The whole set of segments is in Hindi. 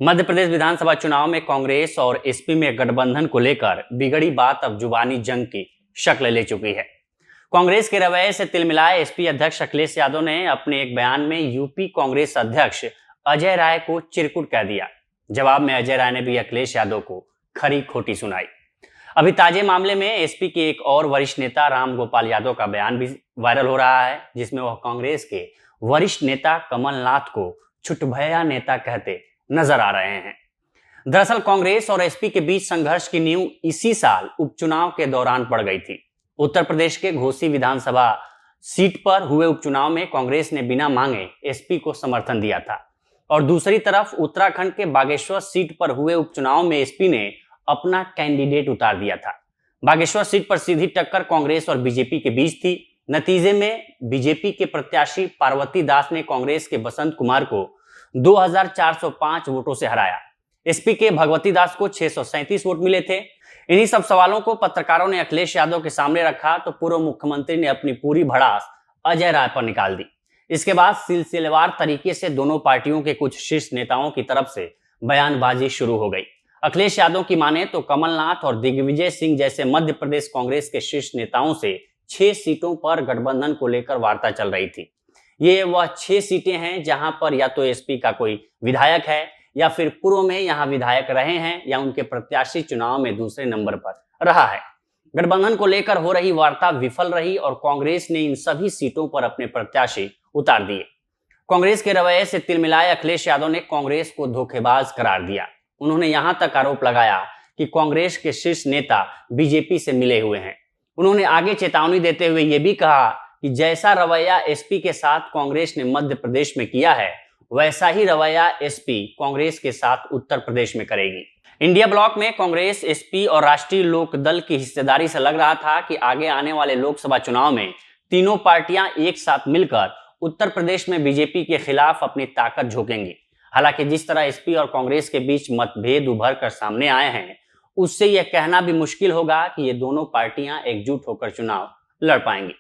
मध्य प्रदेश विधानसभा चुनाव में कांग्रेस और एसपी में गठबंधन को लेकर बिगड़ी बात अब जुबानी जंग की शक्ल ले चुकी है। कांग्रेस के रवैये से तिलमिलाए एसपी अध्यक्ष अखिलेश यादव ने अपने एक बयान में यूपी कांग्रेस अध्यक्ष अजय राय को चिरकुट कह दिया। जवाब में अजय राय ने भी अखिलेश यादव को खरी खोटी सुनाई। अभी ताजे मामले में एसपी के एक और वरिष्ठ नेता राम गोपाल यादव का बयान भी वायरल हो रहा है, जिसमें वह कांग्रेस के वरिष्ठ नेता कमलनाथ को छुटभैया नेता कहते नजर आ रहे हैं। दरअसल कांग्रेस और एसपी के बीच संघर्ष की नींव इसी साल उपचुनाव के दौरान पड़ गई थी। उत्तर प्रदेश के घोसी विधानसभा सीट पर हुए उपचुनाव में कांग्रेस ने बिना मांगे एसपी को समर्थन दिया था और दूसरी तरफ उत्तराखंड के बागेश्वर सीट पर हुए उपचुनाव में एसपी ने अपना कैंडिडेट उतार दिया था। बागेश्वर सीट पर सीधी टक्कर कांग्रेस और बीजेपी के बीच थी। नतीजे में बीजेपी के प्रत्याशी पार्वती दास ने कांग्रेस के बसंत कुमार को 2405 वोटों से हराया। एसपी के भगवती दास को 637 वोट मिले थे। इन्हीं सब सवालों को पत्रकारों ने अखिलेश यादव के सामने रखा तो पूर्व मुख्यमंत्री ने अपनी पूरी भड़ास अजय राय पर निकाल दी। इसके बाद सिलसिलेवार तरीके से दोनों पार्टियों के कुछ शीर्ष नेताओं की तरफ से बयानबाजी शुरू हो गई। अखिलेश यादव की माने तो कमलनाथ और दिग्विजय सिंह जैसे मध्य प्रदेश कांग्रेस के शीर्ष नेताओं से 6 सीटों पर गठबंधन को लेकर वार्ता चल रही थी। ये वह 6 सीटें हैं जहां पर या तो एसपी का कोई विधायक है या फिर पूर्व में यहां विधायक रहे हैं या उनके प्रत्याशी चुनाव में दूसरे नंबर पर रहा है। गठबंधन को लेकर हो रही वार्ता विफल रही और कांग्रेस ने इन सभी सीटों पर अपने प्रत्याशी उतार दिए। कांग्रेस के रवैये से तिलमिलाए अखिलेश यादव ने कांग्रेस को धोखेबाज करार दिया। उन्होंने यहां तक आरोप लगाया कि कांग्रेस के शीर्ष नेता बीजेपी से मिले हुए हैं। उन्होंने आगे चेतावनी देते हुए यह भी कहा कि जैसा रवैया एसपी के साथ कांग्रेस ने मध्य प्रदेश में किया है, वैसा ही रवैया एसपी कांग्रेस के साथ उत्तर प्रदेश में करेगी। इंडिया ब्लॉक में कांग्रेस, एसपी और राष्ट्रीय लोक दल की हिस्सेदारी से लग रहा था कि आगे आने वाले लोकसभा चुनाव में तीनों पार्टियां एक साथ मिलकर उत्तर प्रदेश में बीजेपी के खिलाफ अपनी ताकत झोंकेंगी। हालांकि जिस तरह एसपी और कांग्रेस के बीच मतभेद उभर कर सामने आए हैं, उससे यह कहना भी मुश्किल होगा कि ये दोनों पार्टियां एकजुट होकर चुनाव लड़ पाएंगी।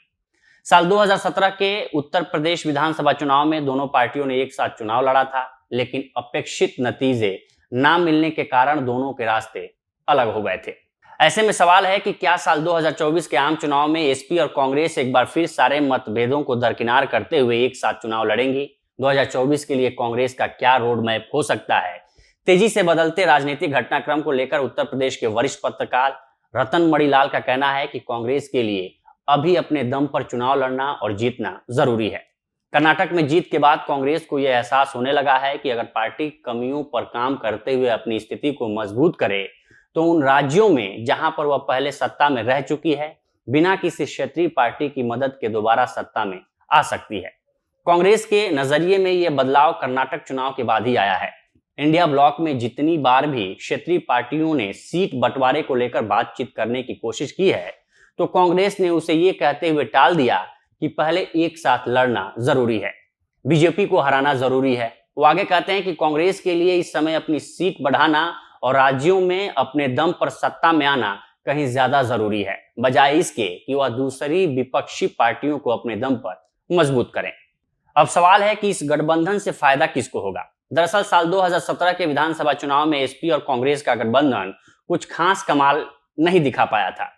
साल 2017 के उत्तर प्रदेश विधानसभा चुनाव में दोनों पार्टियों ने एक साथ चुनाव लड़ा था, लेकिन अपेक्षित नतीजे ना मिलने के कारण दोनों के रास्ते अलग हो गए थे। ऐसे में सवाल है कि क्या साल 2024 के आम चुनाव में एसपी और कांग्रेस एक बार फिर सारे मतभेदों को दरकिनार करते हुए एक साथ चुनाव लड़ेंगी? 2024 के लिए कांग्रेस का क्या रोड मैप हो सकता है? तेजी से बदलते राजनीतिक घटनाक्रम को लेकर उत्तर प्रदेश के वरिष्ठ पत्रकार रतन मणिलाल का कहना है कि कांग्रेस के लिए अभी अपने दम पर चुनाव लड़ना और जीतना जरूरी है। कर्नाटक में जीत के बाद कांग्रेस को यह एहसास होने लगा है कि अगर पार्टी कमियों पर काम करते हुए अपनी स्थिति को मजबूत करे तो उन राज्यों में जहां पर वह पहले सत्ता में रह चुकी है, बिना किसी क्षेत्रीय पार्टी की मदद के दोबारा सत्ता में आ सकती है। कांग्रेस के नजरिए में यह बदलाव कर्नाटक चुनाव के बाद ही आया है। इंडिया ब्लॉक में जितनी बार भी क्षेत्रीय पार्टियों ने सीट बंटवारे को लेकर बातचीत करने की कोशिश की है, तो कांग्रेस ने उसे ये कहते हुए टाल दिया कि पहले एक साथ लड़ना जरूरी है, बीजेपी को हराना जरूरी है। वो आगे कहते हैं कि कांग्रेस के लिए इस समय अपनी सीट बढ़ाना और राज्यों में अपने दम पर सत्ता में आना कहीं ज्यादा जरूरी है, बजाय इसके कि वह दूसरी विपक्षी पार्टियों को अपने दम पर मजबूत करें। अब सवाल है कि इस गठबंधन से फायदा किसको होगा? दरअसल साल 2017 के विधानसभा चुनाव में एसपी और कांग्रेस का गठबंधन कुछ खास कमाल नहीं दिखा पाया था।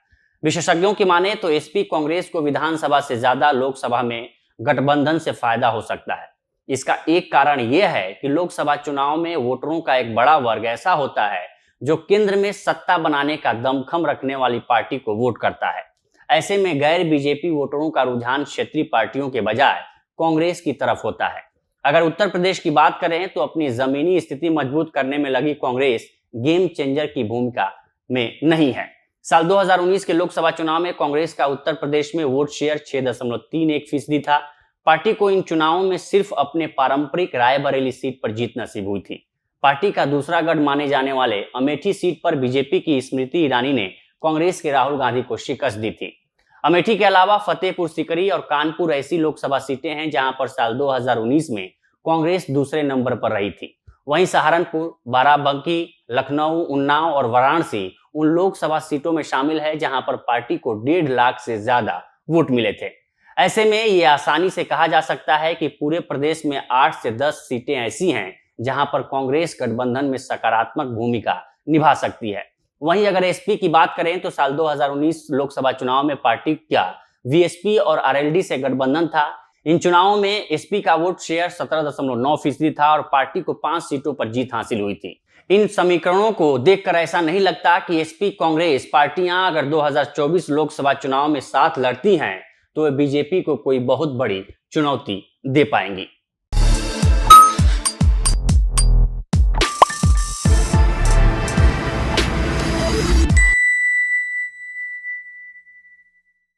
विशेषज्ञों की माने तो एसपी कांग्रेस को विधानसभा से ज्यादा लोकसभा में गठबंधन से फायदा हो सकता है। इसका एक कारण यह है कि लोकसभा चुनाव में वोटरों का एक बड़ा वर्ग ऐसा होता है जो केंद्र में सत्ता बनाने का दमखम रखने वाली पार्टी को वोट करता है। ऐसे में गैर बीजेपी वोटरों का रुझान क्षेत्रीय पार्टियों के बजाय कांग्रेस की तरफ होता है। अगर उत्तर प्रदेश की बात करें तो अपनी जमीनी स्थिति मजबूत करने में लगी कांग्रेस गेम चेंजर की भूमिका में नहीं है। साल 2019 के लोकसभा चुनाव में कांग्रेस का उत्तर प्रदेश में वोट शेयर 6.31% था। पार्टी को इन चुनावों में सिर्फ अपने पारंपरिक रायबरेली सीट पर जीत नसीब हुई थी। पार्टी का दूसरा गढ़ माने जाने वाले अमेठी सीट पर बीजेपी की स्मृति ईरानी ने कांग्रेस के राहुल गांधी को शिकस्त दी थी। अमेठी के अलावा फतेहपुर सीकरी और कानपुर ऐसी लोकसभा सीटें हैं जहां पर साल 2019 में कांग्रेस दूसरे नंबर पर रही थी। वहीं सहारनपुर, बाराबंकी, लखनऊ, उन्नाव और वाराणसी उन लोकसभा सीटों में शामिल है जहां पर पार्टी को 1.5 लाख से ज्यादा वोट मिले थे। ऐसे में ये आसानी से कहा जा सकता है कि पूरे प्रदेश में 8 से 10 सीटें ऐसी हैं जहां पर कांग्रेस गठबंधन में सकारात्मक भूमिका निभा सकती है। वहीं अगर एसपी की बात करें तो साल 2019 लोकसभा चुनाव में पार्टी का वीएसपी और आरएलडी से गठबंधन था। इन चुनावों में एसपी का वोट शेयर 17.9% था और पार्टी को 5 सीटों पर जीत हासिल हुई थी। इन समीकरणों को देखकर ऐसा नहीं लगता कि एसपी कांग्रेस पार्टियां अगर 2024 लोकसभा चुनाव में साथ लड़ती हैं तो वे बीजेपी को कोई बहुत बड़ी चुनौती दे पाएंगी।